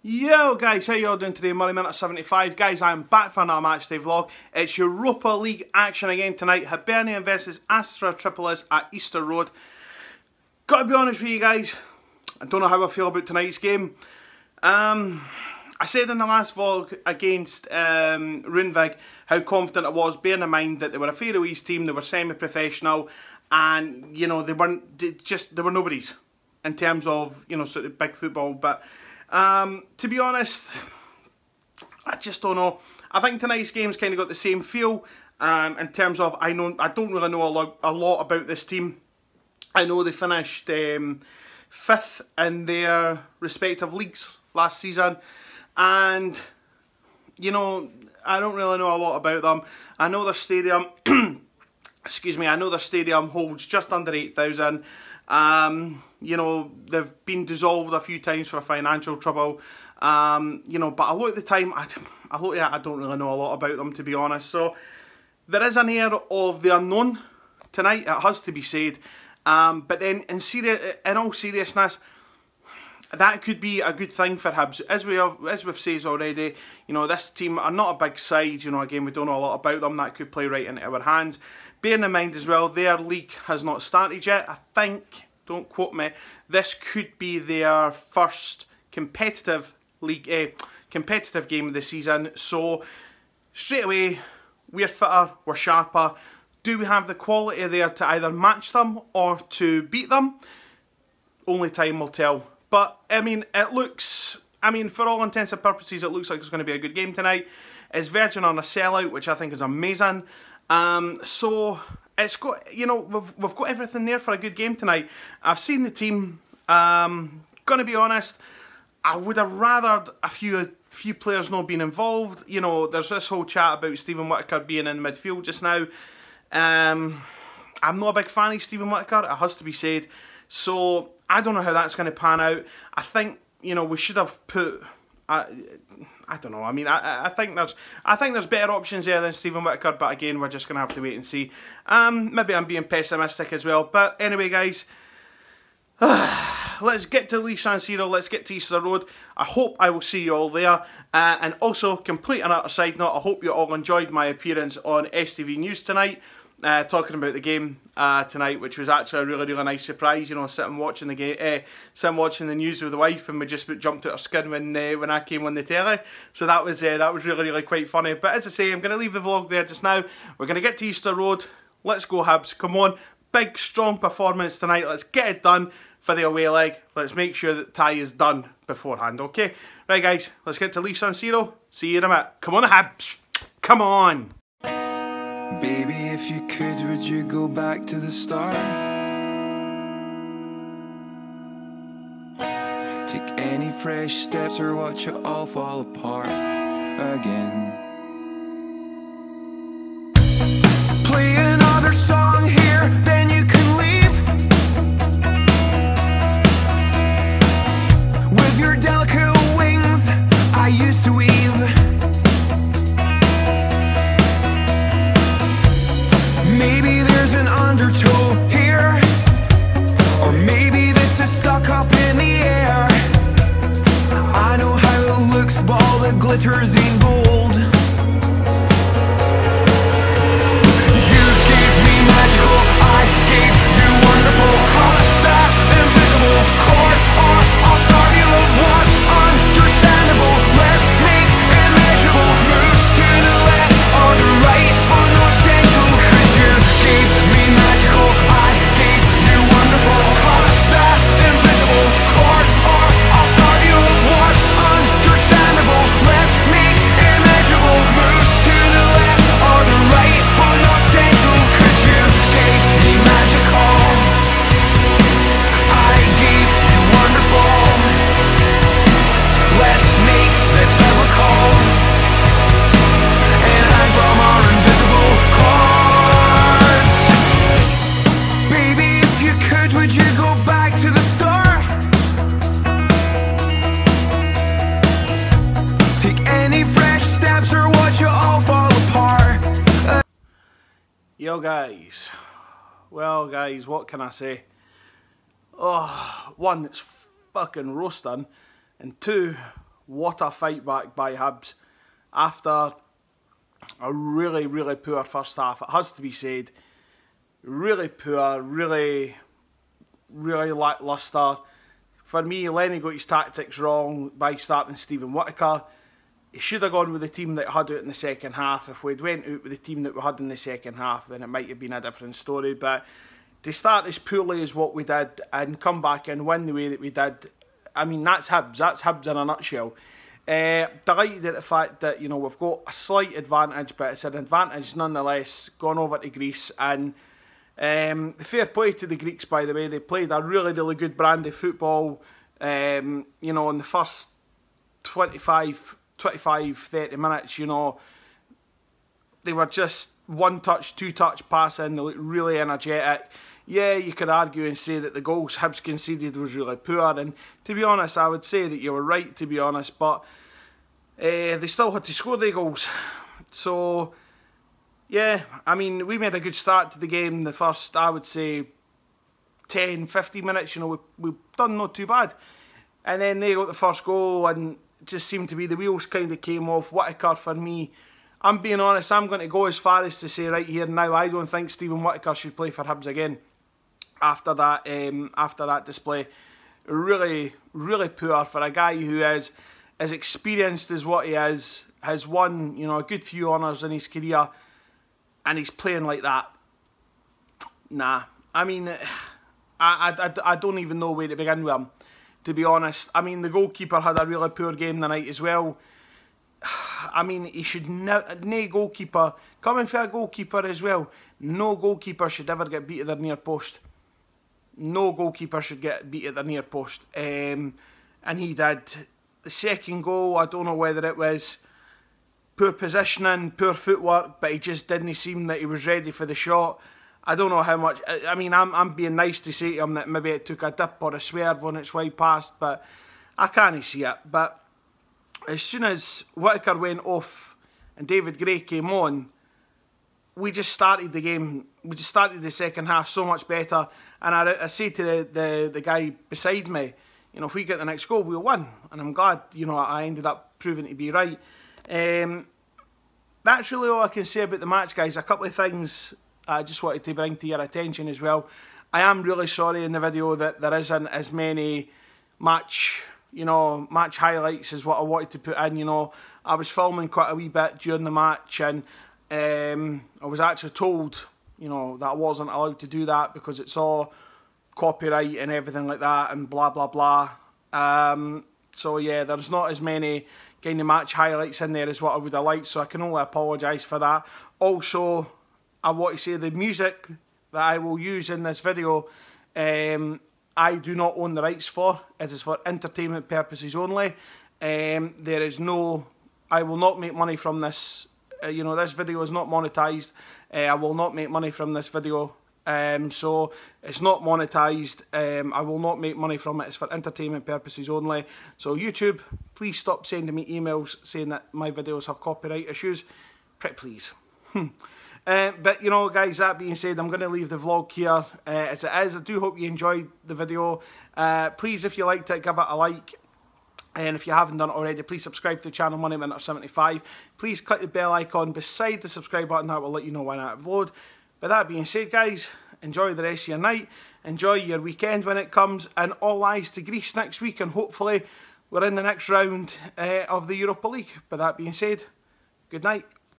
Yo guys, how you all doing today? Murray Minute 75. Guys, I am back for another matchday vlog. It's Europa League action again tonight. Hibernian versus Astra Tripolis at Easter Road. Gotta be honest with you guys, I don't know how I feel about tonight's game. I said in the last vlog against Runvig how confident I was, bearing in mind that they were a Faroe East team, they were semi-professional, and you know, they were nobodies in terms of, you know, sort of big football. But to be honest, I just don't know. I think tonight's game's kind of got the same feel in terms of I don't really know a lot about this team. I know they finished 5th in their respective leagues last season, and you know, I don't really know a lot about them. I know their stadium, excuse me, I know their stadium holds just under 8,000. You know, they've been dissolved a few times for financial trouble. You know, but a lot of the time, I don't really know a lot about them, to be honest. So there is an air of the unknown tonight, it has to be said. But then in all seriousness, that could be a good thing for Hibs. As we've said already, you know, this team are not a big side. You know, again, we don't know a lot about them. That could play right into our hands. Bearing in mind as well, their league has not started yet. I think, don't quote me, this could be their first competitive league, competitive game of the season. So straight away, we're fitter, we're sharper. Do we have the quality there to either match them or to beat them? Only time will tell. But, I mean, for all intents and purposes, it looks like it's going to be a good game tonight. It's Virgin on a sellout, which I think is amazing. So, it's got, you know, we've got everything there for a good game tonight. I've seen the team. Gonna be honest, I would have rathered a few players not being involved. You know, there's this whole chat about Stephen Whittaker being in midfield just now. I'm not a big fan of Stephen Whittaker, it has to be said. So I don't know how that's going to pan out. I think, you know, we should have put. I don't know. I mean, I think there's better options there than Stephen Whittaker. But again, we're just going to have to wait and see. Maybe I'm being pessimistic as well. But anyway, guys, let's get to Leaf San Siro. Let's get to Easter Road. I hope I will see you all there. And also, complete another side note, I hope you all enjoyed my appearance on STV News tonight. Talking about the game tonight, which was actually a really nice surprise. You know, sitting watching the game, sitting watching the news with the wife, and we just jumped out our skin when I came on the telly. So that was really quite funny. But as I say, I'm going to leave the vlog there just now. We're going to get to Easter Road. Let's go Hibs! Come on, big strong performance tonight. Let's get it done for the away leg. Let's make sure that Ty is done beforehand. Okay, right guys, let's get to Leaf San Siro. See you in a minute. Come on, Hibs! Come on! Baby, if you could, would you go back to the start? Take any fresh steps or watch it all fall apart again. Play another song here, then you can leave with your delicate wings I used to weave. Maybe there's an undertow here, or maybe this is stuck up in the air. I know how it looks, but all that glitters ain't gold. You gave me magical, I gave you wonderful. Caught that invisible chord, or I'll starve you of what's understandable. Let's make immeasurable moves to the left or the right, but no essential. You gave me magical, I gave you wonderful. Caught that invisible chord, or I'll starve you of what's understandable. Let's make immeasurable moves to the left or the right, but no essential. 'Cause you gave me magical, I gave you wonderful. Let's make this biblical and hide from our invisible chords. Baby, if you could, would you go back to the start? Take any fresh steps or watch it all fall apart. Yo guys, well guys, what can I say? Oh, one, it's fucking roasting, and two, what a fight back by Hibs after a really, really poor first half. It has to be said. Really poor, really lacklustre. For me, Lenny got his tactics wrong by starting Stephen Whittaker. He should have gone with the team that had out in the second half. If we'd went out with the team that we had in the second half, then it might have been a different story. But to start as poorly as what we did and come back and win the way that we did, I mean, that's Hibs. That's Hibs in a nutshell. Delighted at the fact that, you know, we've got a slight advantage, but it's an advantage nonetheless, gone over to Greece. And fair play to the Greeks, by the way. They played a really, really good brand of football, you know, in the first 25, 30 minutes, you know. They were just one-touch, two-touch passing. They looked really energetic. Yeah, you could argue and say that the goals Hibs conceded was really poor, and to be honest, I would say that you were right, to be honest, but they still had to score the goals. So, yeah, I mean, we made a good start to the game. The first, I would say, 10, 15 minutes, you know, we've done not too bad. And then they got the first goal, and it just seemed to be the wheels kind of came off. Whittaker, for me, I'm being honest, I'm going to go as far as to say right here now, I don't think Stephen Whittaker should play for Hibs again after that display. Really, really poor for a guy who is as experienced as what he is, has won, you know, a good few honours in his career, and he's playing like that. Nah, I mean, I don't even know where to begin with him, to be honest. I mean, the goalkeeper had a really poor game tonight as well. I mean, he should no goalkeeper, coming for a goalkeeper as well, no goalkeeper should ever get beat at their near post. No goalkeeper should get beat at their near post. And he did. The second goal, I don't know whether it was poor positioning, poor footwork, but he just didn't seem that he was ready for the shot. I don't know how much. I mean, I'm being nice to say to him that maybe it took a dip or a swerve on its way past, but I can't see it. But as soon as Whittaker went off and David Gray came on, we just started the game. We just started the second half so much better. And I say to the guy beside me, you know, if we get the next goal, we'll win. And I'm glad, you know, I ended up proving to be right. That's really all I can say about the match, guys. A couple of things I just wanted to bring to your attention as well. I am really sorry in the video that there isn't as many match highlights as what I wanted to put in. You know, I was filming quite a wee bit during the match, and I was actually told, you know, that I wasn't allowed to do that because it's all copyright and everything like that and blah blah blah. So yeah, there's not as many kind of match highlights in there as what I would have liked, so I can only apologise for that. Also, I want to say the music that I will use in this video, I do not own the rights for. It is for entertainment purposes only. There is no, I will not make money from this. You know, this video is not monetized. I will not make money from this video. So it's not monetized. I will not make money from it. It's for entertainment purposes only. So YouTube, please stop sending me emails saying that my videos have copyright issues. Pretty please. But you know, guys, that being said, I'm going to leave the vlog here as it is. I do hope you enjoyed the video. Please, if you liked it, give it a like. And if you haven't done it already, please subscribe to the channel MoneyMinute75. Please click the bell icon beside the subscribe button. That will let you know when I upload. But that being said, guys, enjoy the rest of your night. Enjoy your weekend when it comes. And all eyes to Greece next week. And hopefully we're in the next round of the Europa League. But that being said, good night.